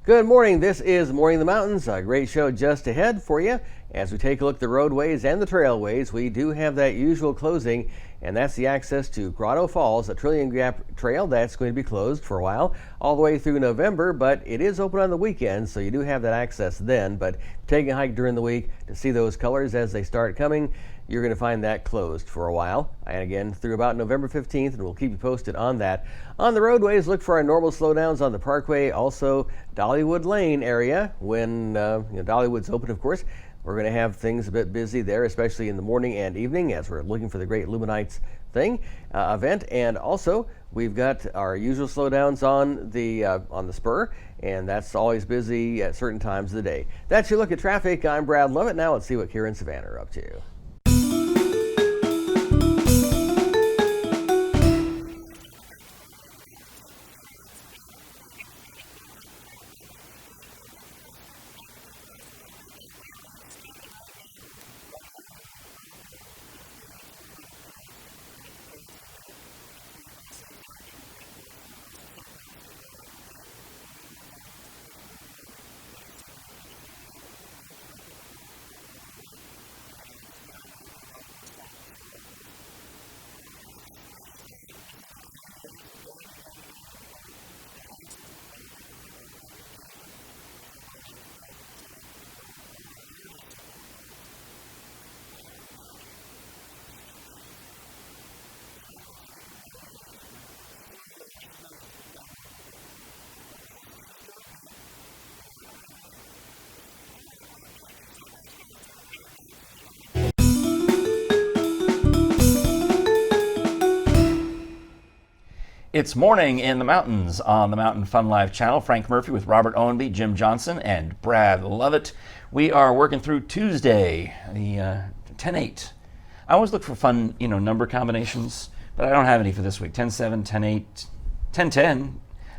Good morning. This is Morning in the Mountains, a great show just ahead for you. As we take a look at the roadways and the trailways, we do have that usual closing, and that's the access to Grotto Falls, a Trillium Gap Trail. That's going to be closed for a while, all the way through November, but it is open on the weekends, so you do have that access then. But taking a hike during the week to see those colors as they start coming, you're going to find that closed for a while, and again through about November 15th, and we'll keep you posted on that. On the roadways, look for our normal slowdowns on the Parkway, also Dollywood Lane area. When Dollywood's open, of course, we're going to have things a bit busy there, especially in the morning and evening as we're looking for the Great Luminites event. And also, we've got our usual slowdowns on the spur, and that's always busy at certain times of the day. That's your look at traffic. I'm Brad Lovett. Now let's see what Kira and Savannah are up to. It's Morning in the Mountains on the Mountain Fun Live channel. Frank Murphy with Robert Owenby, Jim Johnson, and Brad Lovett. We are working through Tuesday, the 10-8. I always look for fun, number combinations, but I don't have any for this week. 10-7, 10-8, 10-10.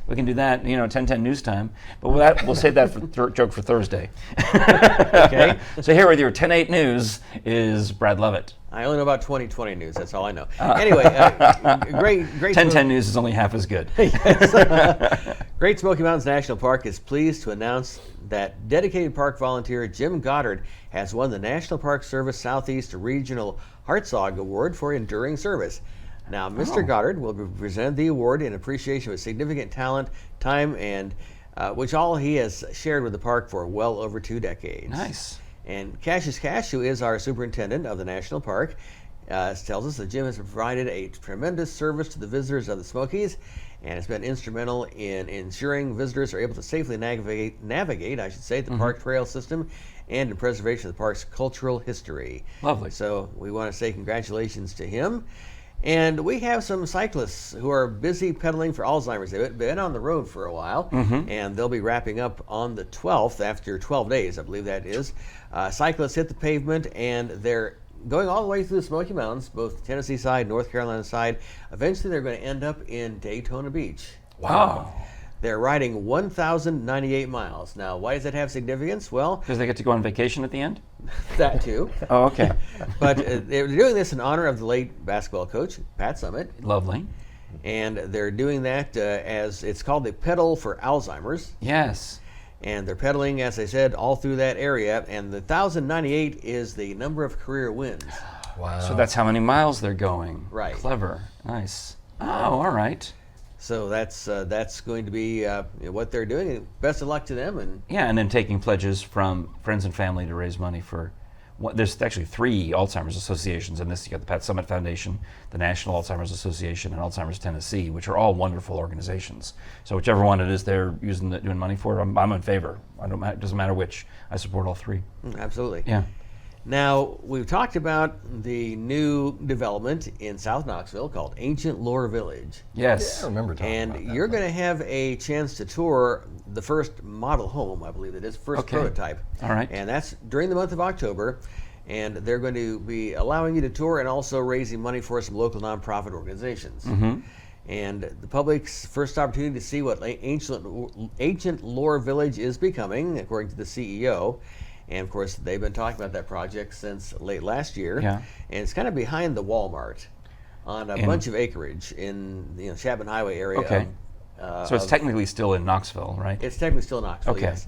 We can do that, 10-10 news time. But we'll save that for joke for Thursday. Okay. So here with your 10-8 news is Brad Lovett. I only know about 2020 news. That's all I know. Anyway, great. 10-10 news is only half as good. Great Smoky Mountains National Park is pleased to announce that dedicated park volunteer Jim Goddard has won the National Park Service Southeast Regional Hartzog Award for enduring service. Now, Mr. Goddard will be presented the award in appreciation of his significant talent, time, and which all he has shared with the park for well over 2 decades. Nice. And Cassius Cash, who is our superintendent of the national park, tells us that Jim has provided a tremendous service to the visitors of the Smokies and has been instrumental in ensuring visitors are able to safely navigate the park trail system and in preservation of the park's cultural history. Lovely. So we want to say congratulations to him. And we have some cyclists who are busy pedaling for Alzheimer's. They've been on the road for a while, and they'll be wrapping up on the 12th after 12 days, I believe that is. Cyclists hit the pavement, and they're going all the way through the Smoky Mountains, both Tennessee side, North Carolina side. Eventually, they're going to end up in Daytona Beach. Wow. They're riding 1,098 miles. Now, why does that have significance? Well, because they get to go on vacation at the end? That too. Oh, okay. But they're doing this in honor of the late basketball coach, Pat Summitt. Lovely. And they're doing that as it's called the Pedal for Alzheimer's. Yes. And they're pedaling, as I said, all through that area. And the 1,098 is the number of career wins. Wow. So that's how many miles they're going. Right. Clever. Nice. Oh, all right. So that's going to be what they're doing. Best of luck to them. And then taking pledges from friends and family to raise money for. There's actually 3 Alzheimer's associations in this. You got the Pat Summitt Foundation, the National Alzheimer's Association, and Alzheimer's Tennessee, which are all wonderful organizations. So whichever one it is they're doing money for, I'm in favor. It doesn't matter which. I support all 3. Absolutely. Yeah. Now, we've talked about the new development in South Knoxville called Ancient Lore Village. Yes. Yeah, I remember talking about that. And you're going to have a chance to tour the first model home, I believe it is, first prototype. All right. And that's during the month of October. And they're going to be allowing you to tour and also raising money for some local nonprofit organizations. And the public's first opportunity to see what Ancient Lore Village is becoming, according to the CEO. And of course, they've been talking about that project since late last year. Yeah. And it's kind of behind the Walmart on a bunch of acreage in the Chapman Highway area So it's technically still in Knoxville, right? It's technically still Knoxville, Okay. yes.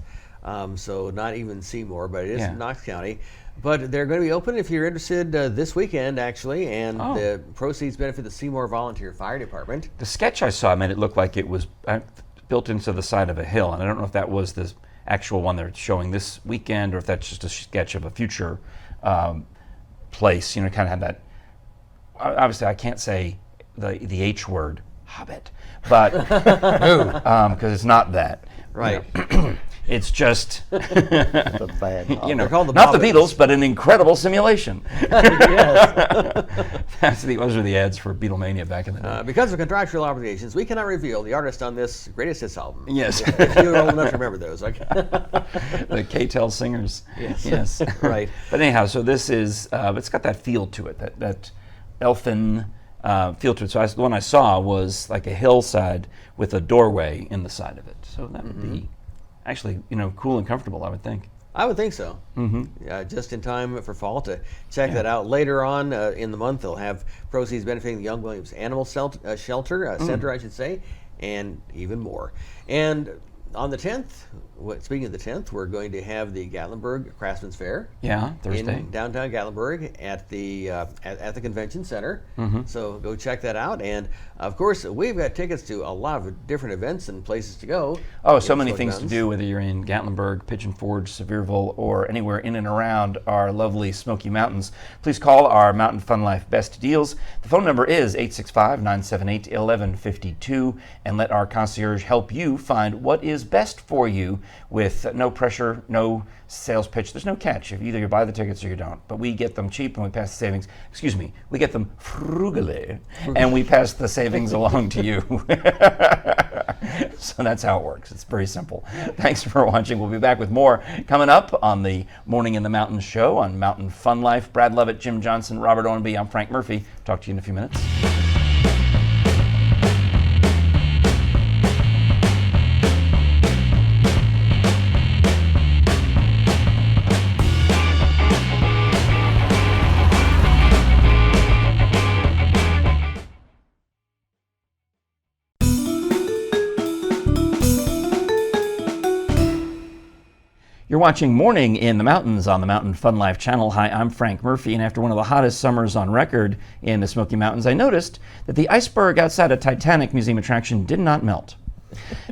So not even Seymour, but it is Yeah. Knox County. But they're going to be open if you're interested this weekend, actually, and Oh. the proceeds benefit the Seymour Volunteer Fire Department. The sketch I saw made it look like it was built into the side of a hill, and I don't know if that was the actual one they're showing this weekend or if that's just a sketch of a future place. You know, kind of had that. Obviously, I can't say the H word, Hobbit, but because it's not that. Right. It's just, It's a bad you know, They're called the not the Bobbins. Beatles, but an incredible simulation. Yes. Those were the ads for Beatlemania back in the day. Because of contractual obligations, we cannot reveal the artist on this greatest hits album. Yes. If you're old enough to remember those. Okay. The K-Tel singers. Yes. Right. But anyhow, so this is, it's got that feel to it, that elfin feel to it. So the one I saw was like a hillside with a doorway in the side of it. So that would be actually, you know, cool and comfortable, I would think. I would think so. Just in time for fall to check that out. Later on in the month, they'll have proceeds benefiting the Young Williams Animal Shelter, Center, I should say, and even more. And on the 10th, speaking of the 10th, we're going to have the Gatlinburg Craftsman's Fair. Yeah, Thursday. In downtown Gatlinburg at the at the convention center. So go check that out. And of course, we've got tickets to a lot of different events and places to go. Oh, so in many Smoky things to Mountains. do, whether you're in Gatlinburg, Pigeon Forge, Sevierville, or anywhere in and around our lovely Smoky Mountains. Please call our Mountain Fun Life Best Deals. The phone number is 865-978-1152, and let our concierge help you find what is best for you with no pressure, no sales pitch. There's no catch. If either you buy the tickets or you don't. But we get them cheap and we pass the savings. Excuse me, we get them frugally, and we pass the savings along to you. So that's how it works. It's very simple. Thanks for watching. We'll be back with more coming up on the Morning in the Mountains show on Mountain Fun Life. Brad Lovett, Jim Johnson, Robert Owenby. I'm Frank Murphy. Talk to you in a few minutes. You're watching Morning in the Mountains on the Mountain Fun Life channel. Hi, I'm Frank Murphy, and after one of the hottest summers on record in the Smoky Mountains, I noticed that the iceberg outside of Titanic Museum attraction did not melt.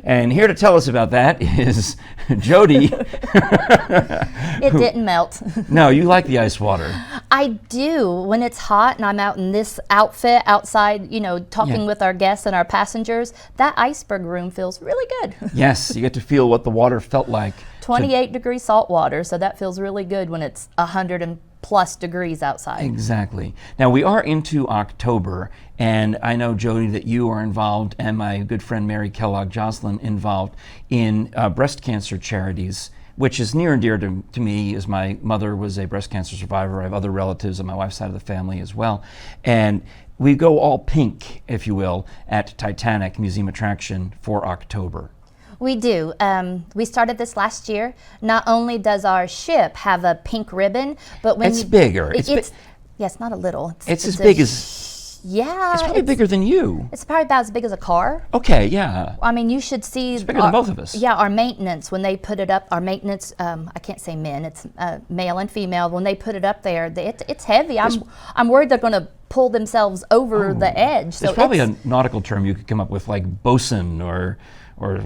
And here to tell us about that is Jody. It didn't melt. No, you like the ice water. I do. When it's hot and I'm out in this outfit outside, you know, talking Yeah. with our guests and our passengers, that iceberg room feels really good. Yes, you get to feel what the water felt like. 28 degree salt water, so that feels really good when it's 100 and plus degrees outside. Exactly. Now we are into October, and I know, Jody, that you are involved, and my good friend Mary Kellogg Jocelyn involved in breast cancer charities, which is near and dear to me, as my mother was a breast cancer survivor. I have other relatives on my wife's side of the family as well. And we go all pink, if you will, at Titanic Museum Attraction for October. We do. We started this last year. Not only does our ship have a pink ribbon, but when It's bigger. Yes, not a little. It's as a big as, Yeah. it's probably bigger than you. It's probably about as big as a car. Okay, yeah. I mean, you should see. It's bigger than both of us. Yeah, our maintenance, when they put it up, our maintenance, I can't say men, it's male and female. When they put it up there, it's heavy. I'm worried they're going to pull themselves over the edge. So There's probably a nautical term you could come up with, like bosun or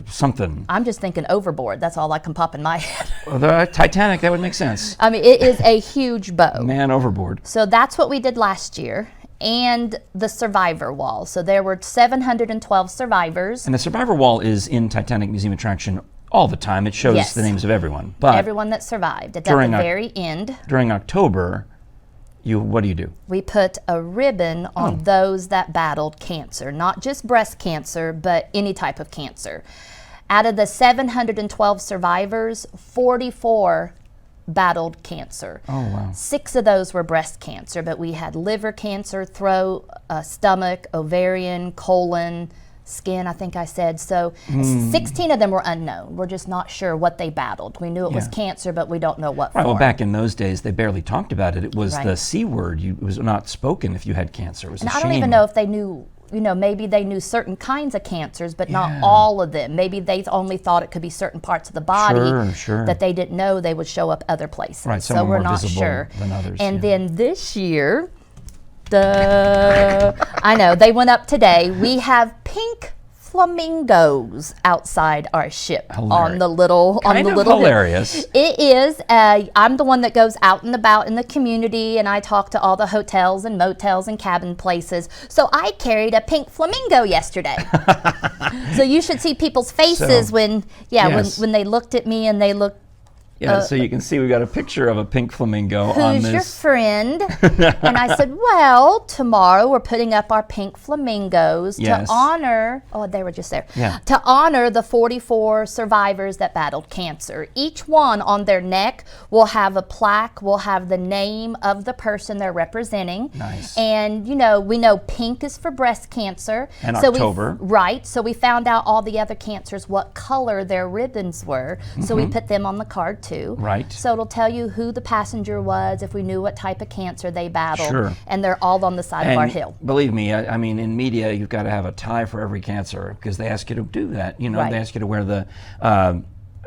something. I'm just thinking overboard. That's all I can pop in my head. Well, the Titanic, that would make sense. I mean, it is a huge boat. Man overboard. So that's what we did last year. And the survivor wall. So there were 712 survivors. And the survivor wall is in Titanic Museum Attraction all the time. It shows Yes. the names of everyone. But Everyone that survived. It's at during the a- very end. during October, what do you do? We put a ribbon on those that battled cancer, not just breast cancer, but any type of cancer. Out of the 712 survivors, 44 battled cancer. Oh, wow. 6 of those were breast cancer, but we had liver cancer, throat, stomach, ovarian, colon, skin, I think I said. So 16 of them were unknown. We're just not sure what they battled. We knew it was Yeah. cancer, but we don't know what Right, well, form. back in those days, they barely talked about it. It was Right. the C word. It was not spoken if you had cancer. It was And a I shame. don't even know if they knew maybe they knew certain kinds of cancers, but not Yeah. all of them. Maybe they only thought it could be certain parts of the body Sure. that they didn't know they would show up other places. Right, some so are we're more not visible sure. than others, And yeah. then this year, I know they went up today. We have pink flamingos outside our ship on the little Kind of hill. hilarious. It is. I'm the one that goes out and about in the community, and I talk to all the hotels and motels and cabin places. So I carried a pink flamingo yesterday. So you should see people's faces when they looked at me and they looked. Yeah, so you can see we've got a picture of a pink flamingo on Who's this. your friend? And I said, well, tomorrow we're putting up our pink flamingos Yes. to honor, they were just there, Yeah. to honor the 44 survivors that battled cancer. Each one on their neck will have a plaque, will have the name of the person they're representing. Nice. And, we know pink is for breast cancer. And So October. Right. So we found out all the other cancers, what color their ribbons were. So we put them on the card too. Right. So it'll tell you who the passenger was, if we knew what type of cancer they battled. Sure. And they're all on the side of our hill. Believe me, I mean, in media, you've got to have a tie for every cancer because they ask you to do that. Right. They ask you to wear the.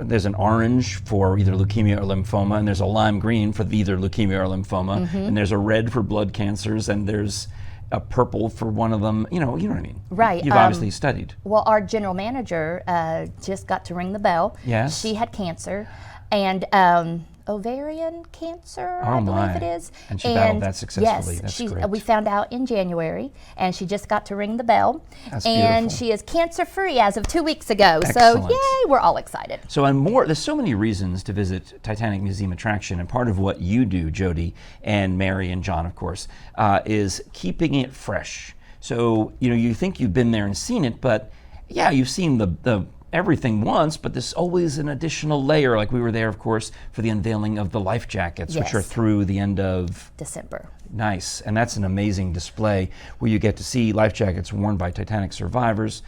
There's an orange for either leukemia or lymphoma, and there's a lime green for either leukemia or lymphoma, and there's a red for blood cancers, and there's a purple for one of them. You know what I mean? Right, You've obviously studied. Well, our general manager just got to ring the bell. Yes. She had cancer and ovarian cancer, Oh, I believe my. it is. And she battled that successfully. Yes, That's great. we found out in January, and she just got to ring the bell. That's and beautiful. she is cancer-free as of 2 weeks ago. Excellent. So, yay, we're all excited. So, there's so many reasons to visit Titanic Museum Attraction, and part of what you do, Jody, and Mary and John, of course, is keeping it fresh. So, you think you've been there and seen it, but yeah, you've seen the everything once, but there's always an additional layer. Like we were there, of course, for the unveiling of the life jackets, which are Yes. through the end of December. Nice, and that's an amazing display where you get to see life jackets worn by Titanic survivors,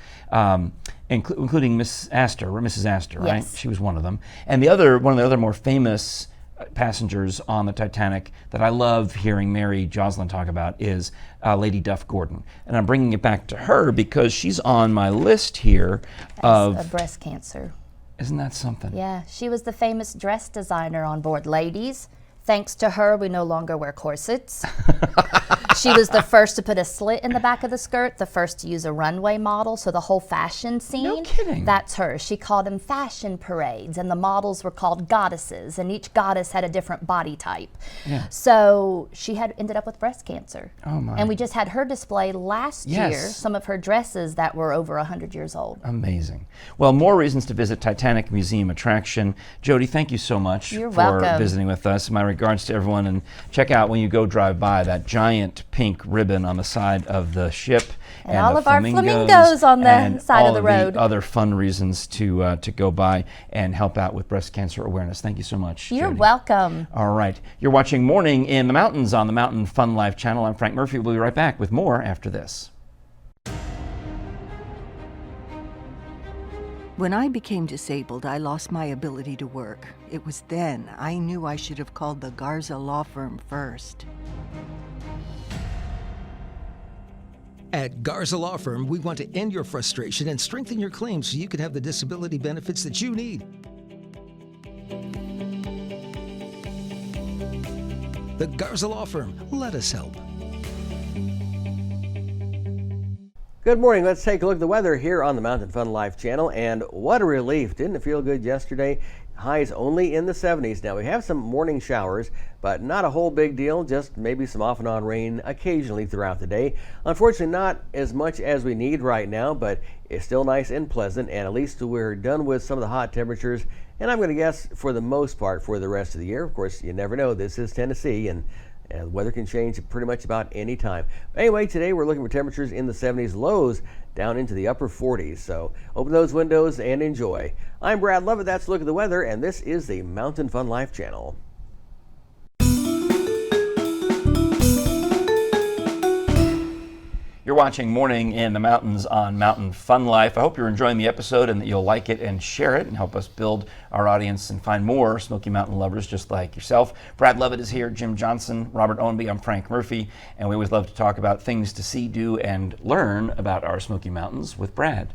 including Mrs. Astor, right? Yes. She was one of them. And one of the other more famous passengers on the Titanic that I love hearing Mary Joslin talk about is Lady Duff Gordon. And I'm bringing it back to her because she's on my list here of Breast cancer. Isn't that something? Yeah, she was the famous dress designer on board. Ladies, thanks to her, we no longer wear corsets. She was the first to put a slit in the back of the skirt, the first to use a runway model, so the whole fashion scene. No kidding. That's her. She called them fashion parades, and the models were called goddesses, and each goddess had a different body type. Yeah. So she had ended up with breast cancer. Oh, my. And we just had her display last year, Yes. some of her dresses that were over 100 years old. Amazing. Well, more reasons to visit Titanic Museum Attraction. Jody, thank you so much You're for welcome. visiting with us. My regards to everyone, and check out when you go drive by that giant pink ribbon on the side of the ship. And all the of our flamingos on the and side of all the road. Other fun reasons to go by and help out with breast cancer awareness. Thank you so much, You're Jody. welcome. All right. You're watching Morning in the Mountains on the Mountain Fun Life channel. I'm Frank Murphy. We'll be right back with more after this. When I became disabled, I lost my ability to work. It was then I knew I should have called the Garza Law Firm first. At Garza Law Firm, we want to end your frustration and strengthen your claims so you can have the disability benefits that you need. The Garza Law Firm. Let us help. Good morning. Let's take a look at the weather here on the Mountain Fun Life channel. And what a relief. Didn't it feel good yesterday? Highs only in the 70s. Now we have some morning showers, but not a whole big deal. Just maybe some off and on rain occasionally throughout the day. Unfortunately, not as much as we need right now, but it's still nice and pleasant. And at least we're done with some of the hot temperatures. And I'm going to guess for the most part for the rest of the year. Of course, you never know. This is Tennessee, and the weather can change pretty much about any time. Anyway, today we're looking for temperatures in the 70s, lows down into the upper 40s. So open those windows and enjoy. I'm Brad Lovett. That's a look at the weather, and this is the Mountain Fun Life channel. You're watching Morning in the Mountains on Mountain Fun Life. I hope you're enjoying the episode and that you'll like it and share it and help us build our audience and find more Smoky Mountain lovers just like yourself. Brad Lovett is here, Jim Johnson, Robert Owenby, I'm Frank Murphy, and we always love to talk about things to see, do, and learn about our Smoky Mountains with Brad.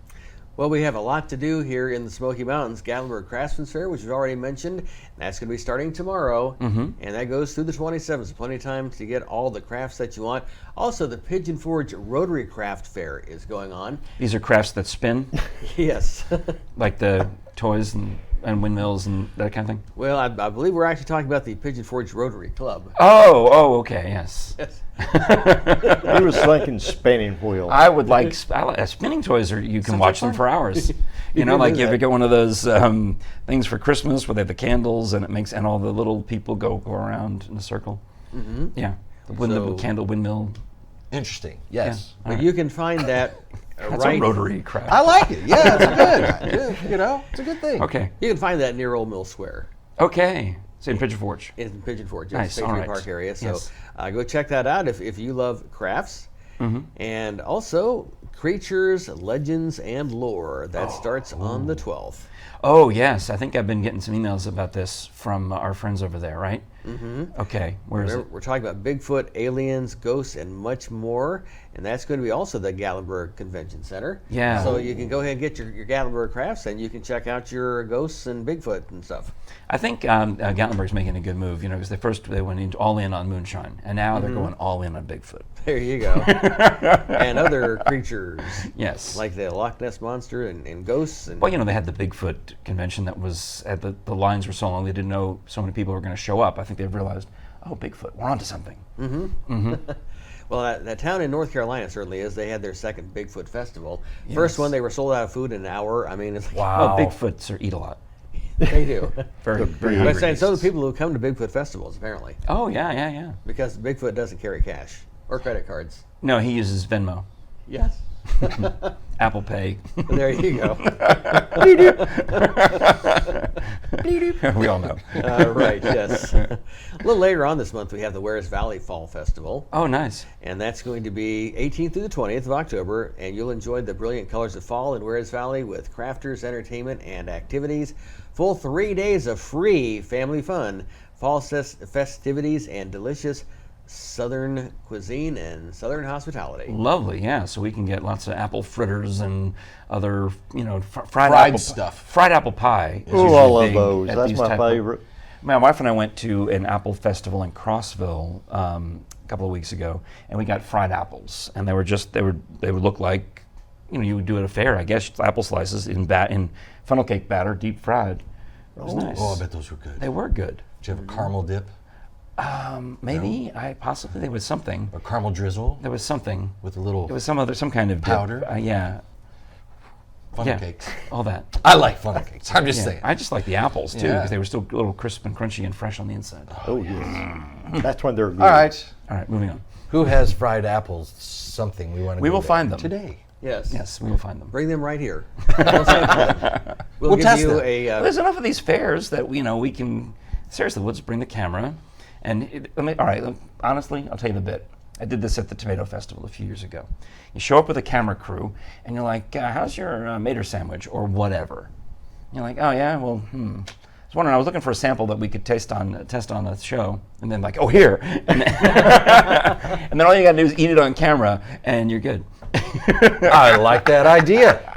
Well, we have a lot to do here in the Smoky Mountains. Gatlinburg Craftsman's Fair, which we've already mentioned, that's going to be starting tomorrow, and that goes through the 27th. So plenty of time to get all the crafts that you want. Also, the Pigeon Forge Rotary Craft Fair is going on. These are crafts that spin, Yes. like the toys and windmills and that kind of thing? Well, I believe we're actually talking about the Pigeon Forge Rotary Club. Oh, okay, yes. Yes. He was thinking spinning wheel. I would like spinning toys, or you can watch them for hours. You know, like you ever get one of those things for Christmas where they have the candles and all the little people go around in a circle. Mm-hmm. Yeah, the windmill. Interesting. Yes. But you can find that That's right. a rotary craft. I like it. Yeah, it's good. You know, it's a good thing. Okay. You can find that near Old Mill Square Okay. So in Pigeon Forge. in Pigeon Forge, Nice, Patriot all right. Park area. So Yes. go check that out if you love crafts. Mm-hmm. And also Creatures, Legends, and Lore. That starts on the 12th. Oh yes, I think I've been getting some emails about this from our friends over there, right? Mm-hmm. Okay. Where is Remember, it? we're talking about Bigfoot, aliens, ghosts, and much more. And that's going to be also the Gatlinburg Convention Center. Yeah. So you can go ahead and get your Gatlinburg crafts, and you can check out your ghosts and Bigfoot and stuff. I think Gatlinburg's making a good move, you know, because they went all in on moonshine, and now they're going all in on Bigfoot. There you go. And other creatures. Yes. Like the Loch Ness Monster and ghosts. And Well, you know, they had the Bigfoot convention that was at the lines were so long they didn't know so many people were going to show up. I think they realized, oh, Bigfoot, we're onto something. Well, that town in North Carolina certainly is. They had their second Bigfoot festival. First one, they were sold out of food in an hour. I mean, it's like, Wow, Bigfoots eat a lot. they do. Very, very But hungry. I'm saying so do people who come to Bigfoot festivals, apparently, Oh yeah. because Bigfoot doesn't carry cash or credit cards. No, he uses Venmo, Yes. Apple Pay. There you go. We all know. Right, yes. A little later on this month, we have the Wares Valley Fall Festival. Oh, nice. And that's going to be 18th through the 20th of October, and you'll enjoy the brilliant colors of fall in Wares Valley with crafters, entertainment, and activities. Full 3 days of free family fun, fall festivities, and delicious Southern cuisine and Southern hospitality. Lovely, yeah. So we can get lots of apple fritters and other, you know, fried Fried stuff. Fried apple pie. is Ooh, usually I love big those. at That's these my type of- favorite. My wife and I went to an apple festival in Crossville a couple of weeks ago, and we got fried apples, and they would look like, you know, you would do at a fair, I guess, apple slices in funnel cake batter, deep fried. It was nice. Oh, I bet those were good. They were good. Did you have a caramel dip Maybe possibly there was something. or caramel drizzle There was something. with a little There was some kind of dip. Powder? Yeah. funnel Yeah. cakes? All that. I like funnel cakes. I'm just Yeah. saying. I just like the apples too Yeah. because they were still a little crisp and crunchy and fresh on the inside. Oh, yes. That's when they're good. All right. All right, moving on. Who has fried apples? Something we want to. We will there find them. today. Yes. Yes, we will find them. Bring them right here. We'll We'll give test you them. a. There's enough of these fairs that we can. Seriously, we'll just bring the camera, and honestly, I'll tell you the bit. I did this at the Tomato Festival a few years ago. You show up with a camera crew, and you're like, "How's your Mater sandwich?" or whatever. You're like, "Oh yeah, well, I was wondering. I was looking for a sample that we could test on the show." And then like, "Oh here," and then, and then all you got to do is eat it on camera, and you're good. I like that idea.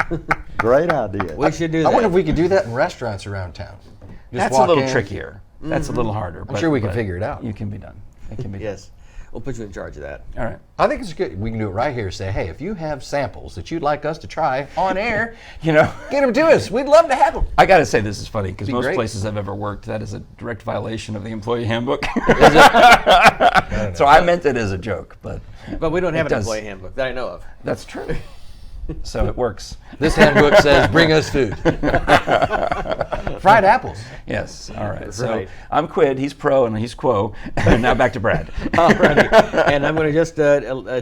Great idea. We should do I that. wonder if we could do that in restaurants around town. Just That's a walk little in. trickier. That's a little harder. I'm sure we can figure it out. You can be done. It can be Yes. We'll put you in charge of that. done. All right. I think it's good. We can do it right here. Say, hey, if you have samples that you'd like us to try on air, You know, get them to us. We'd love to have them. I got to say this is funny because Be most great. places I've ever worked, that is a direct violation of the employee handbook. So I meant it as a joke, but But we don't have It an does. employee handbook that I know of. that's true. So it works. This handbook says, bring us food. Fried apples. Yes. All right. So Right. I'm Quid, he's Pro, and he's Quo. And now back to Brad. Alrighty. And I'm going to just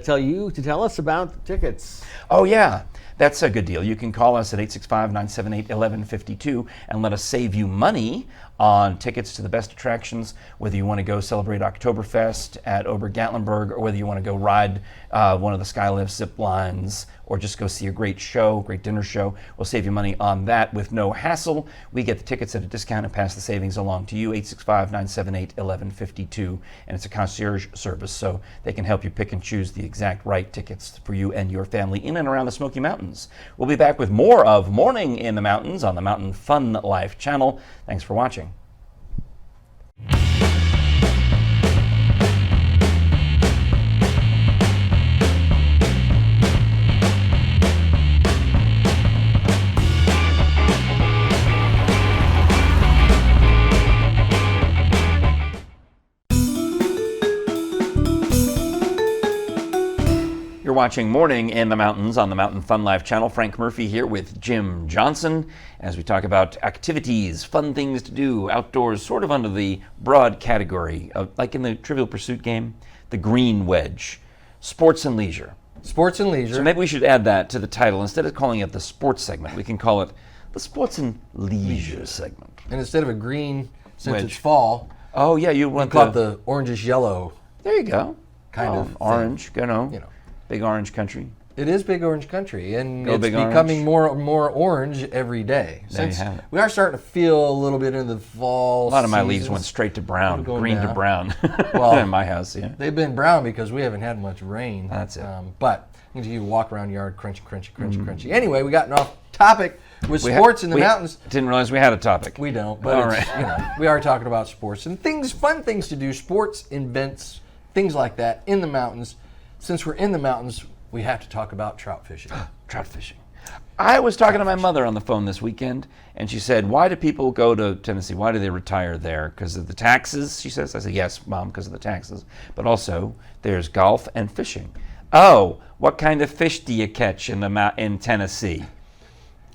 tell you to tell us about tickets. Oh yeah, That's a good deal. You can call us at 865-978-1152 and let us save you money on tickets to the best attractions, whether you want to go celebrate Oktoberfest at Ober-Gatlinburg, or whether you want to go ride one of the Skylift zip lines, or just go see a great show, great dinner show. We'll save you money on that with no hassle. We get the tickets at a discount and pass the savings along to you, 865-978-1152. And it's a concierge service, so they can help you pick and choose the exact right tickets for you and your family in and around the Smoky Mountains. We'll be back with more of Morning in the Mountains on the Mountain Fun Life channel. Thanks for watching. You're watching Morning in the Mountains on the Mountain Fun Life channel. Frank Murphy here with Jim Johnson as we talk about activities, fun things to do outdoors, sort of under the broad category of, like in the Trivial Pursuit game, the green wedge, sports and leisure. Sports and leisure. So maybe we should add that to the title. Instead of calling it the sports segment, we can call it the sports and leisure segment. And instead of a green, since Wedge. it's fall, Oh yeah, you want call it the orangish yellow. There you go. kind of thing. Orange, you know. Big orange country. It is big orange country, and Go it's Big becoming Orange. more orange every day. There you Since have it. we are starting to feel a little bit into the fall. A lot of my seasons. leaves went straight to brown, Going green to down. brown. Well, in my house, yeah. They've been brown because we haven't had much rain. That's it. But you walk around yard, crunchy, crunchy, crunchy, crunchy. Anyway, we got off topic with We sports in the mountains. Didn't realize we had a topic. We don't, but All it's, right. we are talking about sports and things, fun things to do, sports, events, things like that in the mountains. Since we're in the mountains, we have to talk about trout fishing. Trout fishing. I was talking to my mother on the phone this weekend, and she said, why do people go to Tennessee? Why do they retire there? Because of the taxes, she says. I said, yes, Mom, because of the taxes. But also, there's golf and fishing. Oh, what kind of fish do you catch in Tennessee?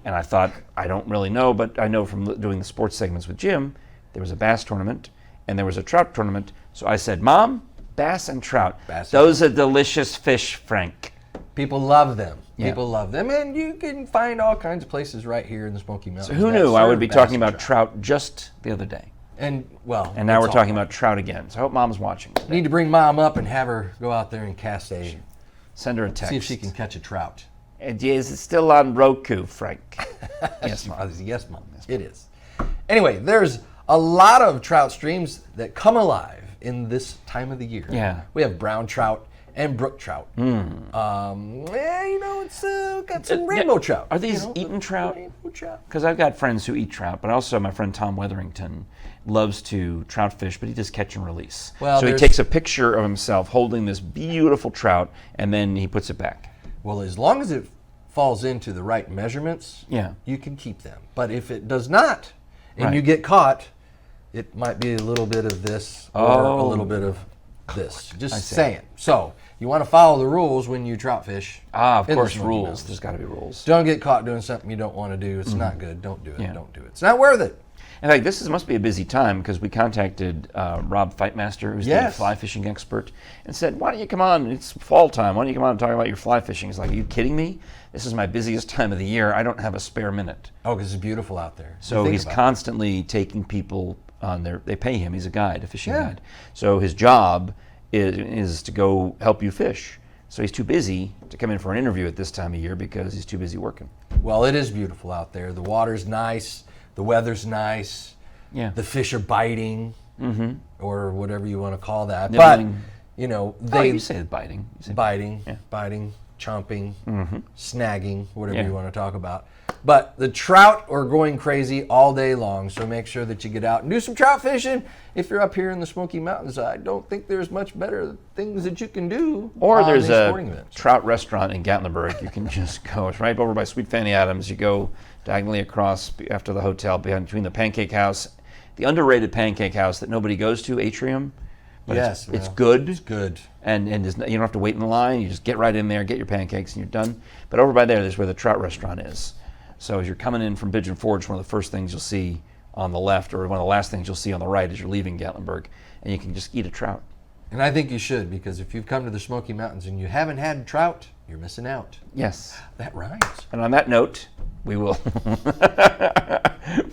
And I thought, I don't really know, but I know from doing the sports segments with Jim, there was a bass tournament, and there was a trout tournament. So I said, Mom, bass and trout. Those are delicious fish, Frank. People love them. Yeah. People love them, and you can find all kinds of places right here in the Smoky Mountains. So who that knew I would serve be bass talking and about trout just the other day? And well, And now it's we're all talking right. about trout again. So I hope Mom's watching. Need to bring Mom up and have her go out there and cast a. Send her a text. See if she can catch a trout. And yes, it's still on Roku, Frank. Yes, Mom. Yes, Mom. It is. Anyway, there's a lot of trout streams that come alive in this time of the year. Yeah. We have brown trout and brook trout. It's got some rainbow trout. Are these eaten trout? Rainbow trout. Because I've got friends who eat trout, but also my friend Tom Wetherington loves to trout fish, but he does catch and release. Well, so he there's- takes a picture of himself holding this beautiful trout, and then he puts it back. Well, as long as it falls into the right measurements, Yeah. you can keep them. But if it does not, and Right. you get caught, it might be a little bit of this or a Oh. little bit of this. Just see. saying. So you want to follow the rules when you trout fish. Of in the course, Smoky rules. Mountains. There's got to be rules. Don't get caught doing something you don't want to do. It's not good. Don't do it. Yeah. Don't do it. It's not worth it. In fact, must be a busy time because we contacted Rob Fightmaster, who's Yes. the fly fishing expert, and said, why don't you come on? It's fall time. Why don't you come on and talk about your fly fishing? He's like, are you kidding me? This is my busiest time of the year. I don't have a spare minute. Oh, because it's beautiful out there. So Think he's about it. constantly taking people on they pay him. He's a guide, a fishing Yeah. guide. So his job is to go help you fish. So he's too busy to come in for an interview at this time of year because he's too busy working. Well, it is beautiful out there. The water's nice. The weather's nice. Yeah. The fish are biting, or whatever you want to call that. Nibbling. But They you say biting. You say biting, Yeah. biting, chomping, snagging, whatever Yeah. you want to talk about. But the trout are going crazy all day long, so make sure that you get out and do some trout fishing. If you're up here in the Smoky Mountains, I don't think there's much better things that you can do. Or on there's these a sporting events. trout restaurant in Gatlinburg. You can just go. It's right over by Sweet Fanny Adams. You go diagonally across after the hotel, between the Pancake House, the underrated Pancake House that nobody goes to, Atrium. But Yes, it's well, good. It's good. And you don't have to wait in the line. You just get right in there, get your pancakes, and you're done. But over by there's where the trout restaurant is. So as you're coming in from Pigeon Forge, one of the first things you'll see on the left, or one of the last things you'll see on the right as you're leaving Gatlinburg, and you can just eat a trout. And I think you should, because if you've come to the Smoky Mountains and you haven't had trout, you're missing out. Yes. That rhymes. And on that note, we will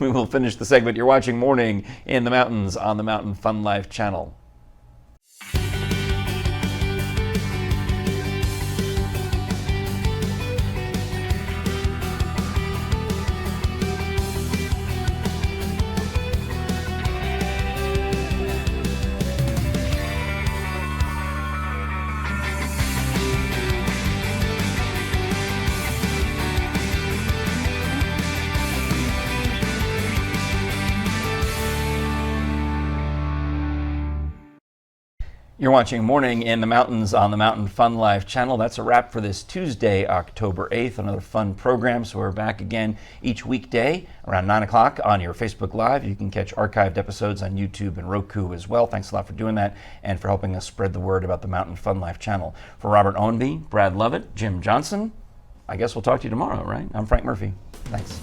we will finish the segment. You're watching Morning in the Mountains on the Mountain Fun Life channel. You're watching Morning in the Mountains on the Mountain Fun Life channel. That's a wrap for this Tuesday, October 8th. Another fun program. So we're back again each weekday around 9 o'clock on your Facebook Live. You can catch archived episodes on YouTube and Roku as well. Thanks a lot for doing that and for helping us spread the word about the Mountain Fun Life channel. For Robert Owenby, Brad Lovett, Jim Johnson, I guess we'll talk to you tomorrow, right? I'm Frank Murphy. Thanks.